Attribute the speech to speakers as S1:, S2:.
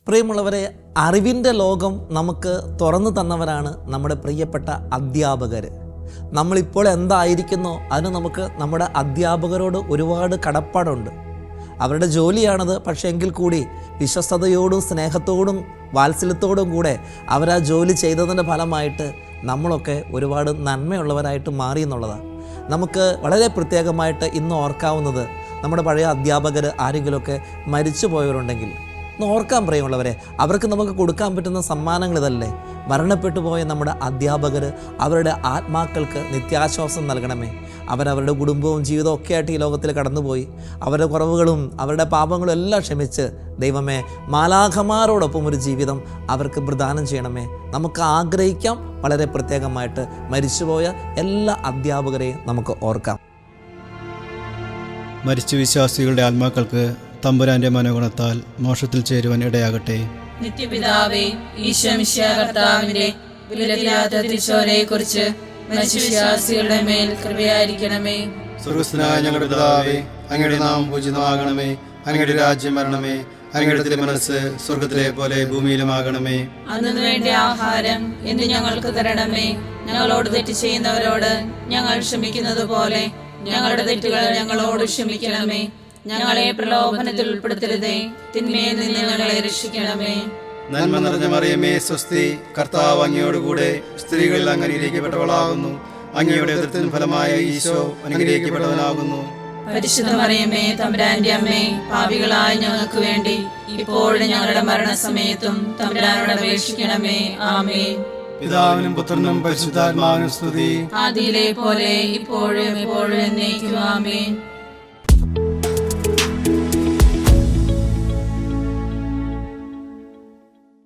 S1: പ്രിയമുള്ളവരെ, അറിവിൻ്റെ ലോകം നമുക്ക് തുറന്നു തന്നവരാണ് നമ്മുടെ പ്രിയപ്പെട്ട അധ്യാപകർ. നമ്മളിപ്പോൾ എന്തായിരിക്കുന്നോ അതിന് നമുക്ക് നമ്മുടെ അധ്യാപകരോട് ഒരുപാട് കടപ്പാടുണ്ട്. അവരുടെ ജോലിയാണത്. പക്ഷേ എങ്കിൽ കൂടി വിശ്വസ്തയോടും സ്നേഹത്തോടും വാത്സല്യത്തോടും കൂടെ അവരാ ജോലി ചെയ്തതിൻ്റെ ഫലമായിട്ട് നമ്മളൊക്കെ ഒരുപാട് നന്മയുള്ളവരായിട്ട് മാറി എന്നുള്ളതാണ്. നമുക്ക് വളരെ പ്രത്യേകമായിട്ട് ഇന്ന് ഓർക്കാവുന്നത്, നമ്മുടെ പഴയ അധ്യാപകർ ആരെങ്കിലുമൊക്കെ മരിച്ചു പോയവരുണ്ടെങ്കിൽ ഒന്ന് ഓർക്കാൻ പ്രിയമുള്ളവരെ, അവർക്ക് നമുക്ക് കൊടുക്കാൻ പറ്റുന്ന സമ്മാനങ്ങൾ ഇതല്ലേ. മരണപ്പെട്ടു പോയ നമ്മുടെ അധ്യാപകർ, അവരുടെ ആത്മാക്കൾക്ക് നിത്യാശ്വാസം നൽകണമേ. അവരവരുടെ കുടുംബവും ജീവിതവും ഒക്കെ ആയിട്ട് ഈ ലോകത്തിൽ കടന്നുപോയി അവരുടെ കുറവുകളും അവരുടെ പാപങ്ങളും എല്ലാം ക്ഷമിച്ച് ദൈവമേ, മാലാഖമാരോടൊപ്പം ഒരു ജീവിതം അവർക്ക് പ്രദാനം ചെയ്യണമേ. നമുക്ക് ആഗ്രഹിക്കാം. വളരെ പ്രത്യേകമായിട്ട് മരിച്ചുപോയ എല്ലാ അധ്യാപകരെയും നമുക്ക് ഓർക്കാം.
S2: മരിച്ച വിശ്വാസികളുടെ ആത്മാക്കൾക്ക് തമ്പുരാന്റെ മനോഗുണത്താൽ മോക്ഷത്തിൽ ചേരുവാൻ ഇടയാകട്ടെ.
S3: നിത്യപിതാവേ, ഈശോ മിശിഹാ കർത്താവിന്റെ വിലയില്ലാത്ത തിരുശോരയെക്കുറിച്ച് മരിച്ച വിശ്വാസികളുടെ മേൽ കൃപയായിരിക്കണമേ.
S2: സ്വർഗ്ഗസ്ഥനായ ഞങ്ങളുടെ പിതാവേ, അങ്ങയുടെ നാമം പൂജിതമാകണമേ. അങ്ങയുടെ രാജ്യം വരണമേ. അങ്ങയുടെ തിരുമനസ്സ് സ്വർഗ്ഗത്തിലെ പോലെ ഭൂമിയിലുമാകണമേ.
S3: അന്നു വേണ്ട ആഹാരം ഇന്ന് ഞങ്ങൾക്ക് തരണമേ. ഞങ്ങളോട് തെറ്റ് ചെയ്യുന്നവരോട് ഞങ്ങൾ ക്ഷമിക്കുന്നത് പോലെ ഞങ്ങളുടെ തെറ്റുകൾ ഞങ്ങളോട് ക്ഷമിക്കണമേ. ഞങ്ങളെ പ്രലോഭനത്തിൽ ഉൾപ്പെടുത്തരുതേ, തിന്മയിൽ നിന്ന് ഞങ്ങളെ രക്ഷിക്കണമേ.
S2: നന്മ നിറഞ്ഞ മറിയമേ, സ്വസ്തി, കർത്താവ് അങ്ങയോടുകൂടെ സ്ത്രീകളിൽ അങ്ങ് അനുഗ്രഹിക്കപ്പെട്ടവളാകുന്നു. അങ്ങയുടെ ഉദരത്തിൻ ഫലമായ ഈശോ അനുഗ്രഹിക്കപ്പെട്ടവനാകുന്നു.
S3: പരിശുദ്ധ മറിയമേ, തമ്പുരാന്റെ അമ്മേ, പാപികളായ ഞങ്ങൾക്ക് വേണ്ടി ഇപ്പോഴും ഞങ്ങളുടെ മരണസമയത്തും തമ്പുരാനോട് അപേക്ഷിക്കണമേ. ആമേൻ.
S2: പിതാവിനും പുത്രനും പരിശുദ്ധാത്മാവിനും സ്തുതി.
S3: ആദിയിലെ പോലെ ഇപ്പോഴും എപ്പോഴും എന്നേക്കും. ആമേൻ.